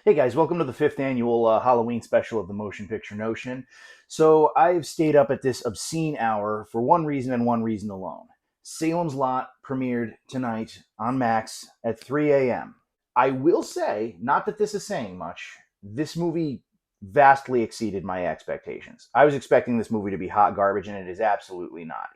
Hey guys, welcome to the fifth annual Halloween special of the Motion Picture Notion. So I've stayed up at this obscene hour for one reason and one reason alone. Salem's Lot premiered tonight on Max at 3 a.m. I will say, not that this is saying much, this movie vastly exceeded my expectations. I was expecting this movie to be hot garbage, and it is absolutely not.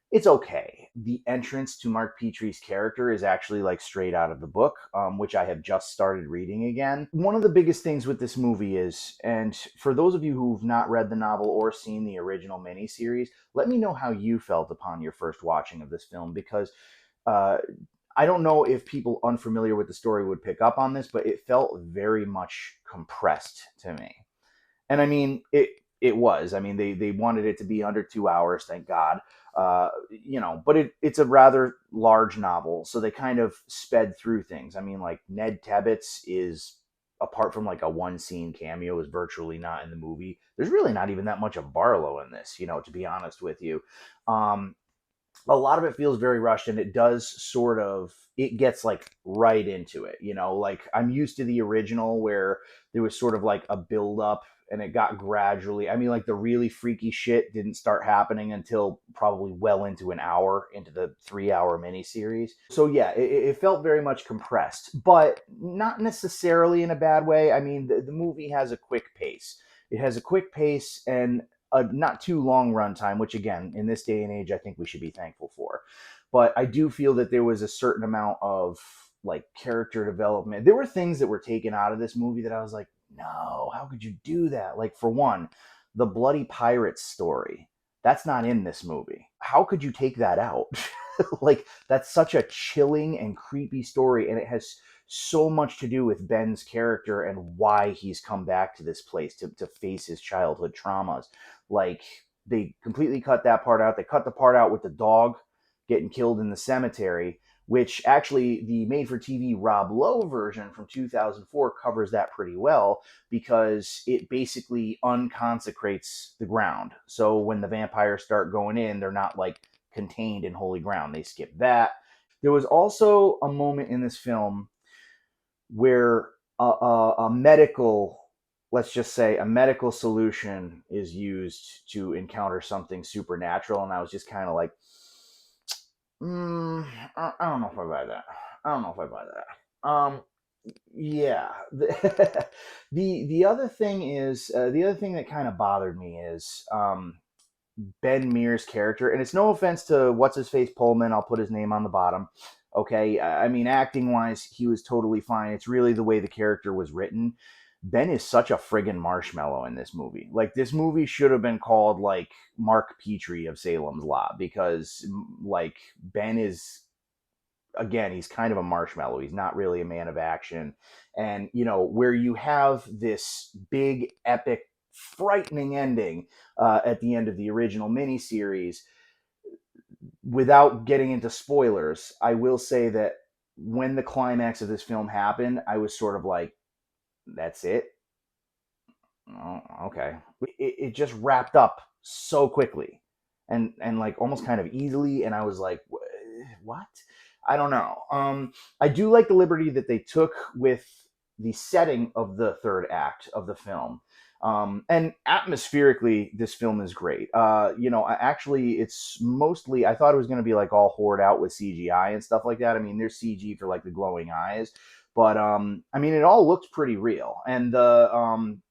It's okay. The entrance to Mark Petrie's character is actually like straight out of the book, which I have just started reading again. One of the biggest things with this movie is, and for those of you who've not read the novel or seen the original miniseries, let me know how you felt upon your first watching of this film because uh, I don't know if people unfamiliar with the story would pick up on this, but it felt very much compressed to me. And I mean, it was. I mean, they wanted it to be under 2 hours, thank God. But it's a rather large novel, so they kind of sped through things. I mean, like Ned Tebbets is, apart from like a one scene cameo, is virtually not in the movie. There's really not even that much of Barlow in this, to be honest with you. Um, a lot of it feels very rushed, and it does sort of, it gets like right into it, like I'm used to the original where there was sort of like a build up and it got gradually. I mean, like the really freaky shit didn't start happening until probably well into an hour into the 3 hour miniseries. So yeah, it felt very much compressed, but not necessarily in a bad way. I mean, the movie has a quick pace. It has a quick pace and a not too long runtime, which again, in this day and age, I think we should be thankful for. But I do feel that there was a certain amount of like character development. There were things that were taken out of this movie that I was like, no, how could you do that? Like, for one, the bloody pirates story. That's not in this movie. How could you take that out? Like, that's such a chilling and creepy story, and it has so much to do with Ben's character and why he's come back to this place to face his childhood traumas. Like, they completely cut that part out. They cut the part out with the dog getting killed in the cemetery, which actually the made for TV Rob Lowe version from 2004 covers that pretty well because it basically unconsecrates the ground. So when the vampires start going in, they're not like contained in holy ground. They skip that. There was also a moment in this film where a medical, let's just say a medical solution is used to encounter something supernatural, and I was just kind of like, I don't know if I buy that. I don't know if I buy that. Yeah. The other thing is the other thing that kind of bothered me is Ben Mears' character, and it's no offense to what's his face Pullman. I'll put his name on the bottom. Okay, I mean acting wise, he was totally fine. It's really the way the character was written. Ben is such a friggin' marshmallow in this movie. Like this movie should have been called like Mark Petrie of Salem's Lot because like Ben is, again, he's kind of a marshmallow. He's not really a man of action. And, where you have this big, epic, frightening ending at the end of the original miniseries, without getting into spoilers, I will say that when the climax of this film happened, I was sort of like, that's it. Oh, okay. It just wrapped up so quickly and like almost kind of easily. And I was like, what? I don't know. I do like the liberty that they took with the setting of the third act of the film. And atmospherically, this film is great. Actually, it's mostly, I thought it was going to be like all hoard out with CGI and stuff like that. I mean, there's CG for like the glowing eyes, but I mean, it all looks pretty real. And the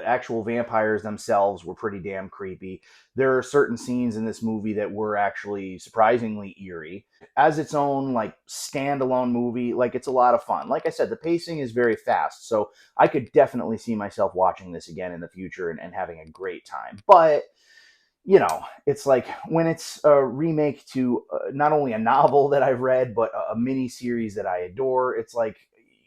actual vampires themselves were pretty damn creepy. There are certain scenes in this movie that were actually surprisingly eerie. As its own like standalone movie, like it's a lot of fun. Like I said, the pacing is very fast, so I could definitely see myself watching this again in the future and having a great time. But it's like when it's a remake to not only a novel that I've read, but a mini series that I adore. It's like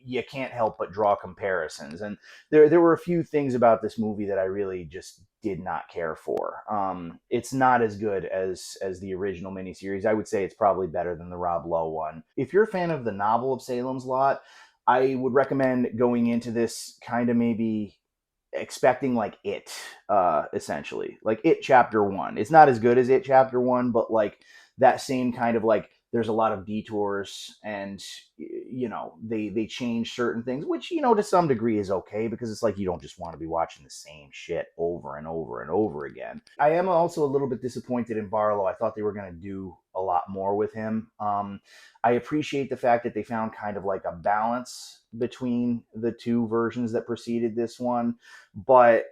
you can't help but draw comparisons. And there were a few things about this movie that I really just did not care for. It's not as good as the original miniseries. I would say it's probably better than the Rob Lowe one. If you're a fan of the novel of Salem's Lot, I would recommend going into this kind of maybe expecting like it, essentially like it chapter one. It's not as good as it chapter one, but like that same kind of like there's a lot of detours and they change certain things, which to some degree is okay, because it's like you don't just want to be watching the same shit over and over and over again. I am also a little bit disappointed in Barlow. I thought they were going to do a lot more with him. I appreciate the fact that they found kind of like a balance between the two versions that preceded this one, but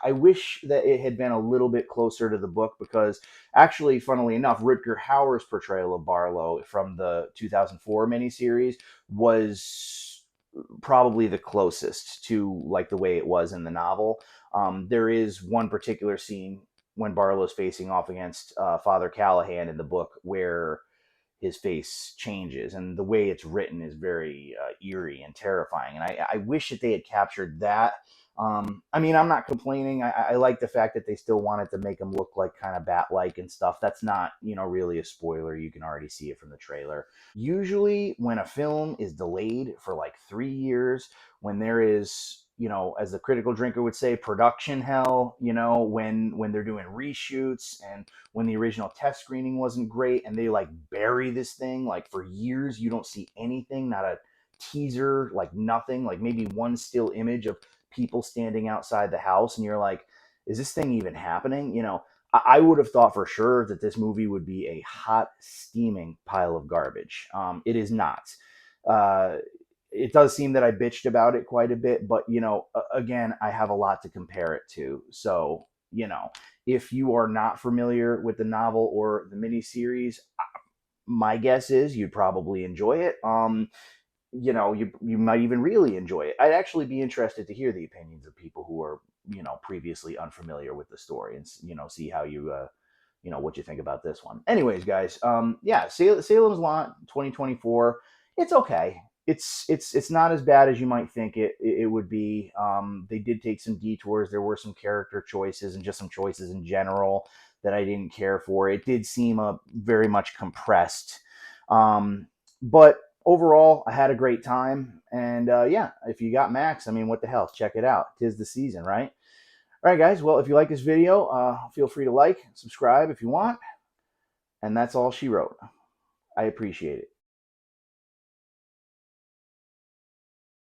I wish that it had been a little bit closer to the book, because actually, funnily enough, Rutger Hauer's portrayal of Barlow from the 2004 miniseries was probably the closest to like the way it was in the novel. There is one particular scene when Barlow's facing off against Father Callahan in the book where his face changes, and the way it's written is very eerie and terrifying. And I wish that they had captured that. I mean, I'm not complaining. I like the fact that they still wanted to make him look like kind of bat-like and stuff. That's not, really a spoiler. You can already see it from the trailer. Usually, when a film is delayed for like 3 years, when there is, as the critical drinker would say, production hell, when they're doing reshoots, and when the original test screening wasn't great, and they like bury this thing like for years, you don't see anything, not a teaser, like nothing, like maybe one still image of people standing outside the house, and you're like, is this thing even happening? I would have thought for sure that this movie would be a hot, steaming pile of garbage. It is not. Uh, it does seem that I bitched about it quite a bit, but again, I have a lot to compare it to. So, if you are not familiar with the novel or the miniseries, my guess is you'd probably enjoy it. You might even really enjoy it. I'd actually be interested to hear the opinions of people who are previously unfamiliar with the story, and see how what you think about this one. Anyways, guys, yeah, Salem's Lot 2024. It's okay. It's not as bad as you might think it would be. They did take some detours. There were some character choices and just some choices in general that I didn't care for. It did seem very much compressed, but overall, I had a great time. And yeah, if you got Max, I mean, what the hell? Check it out. 'Tis the season, right? All right, guys. Well, if you like this video, feel free to like, subscribe if you want. And that's all she wrote. I appreciate it.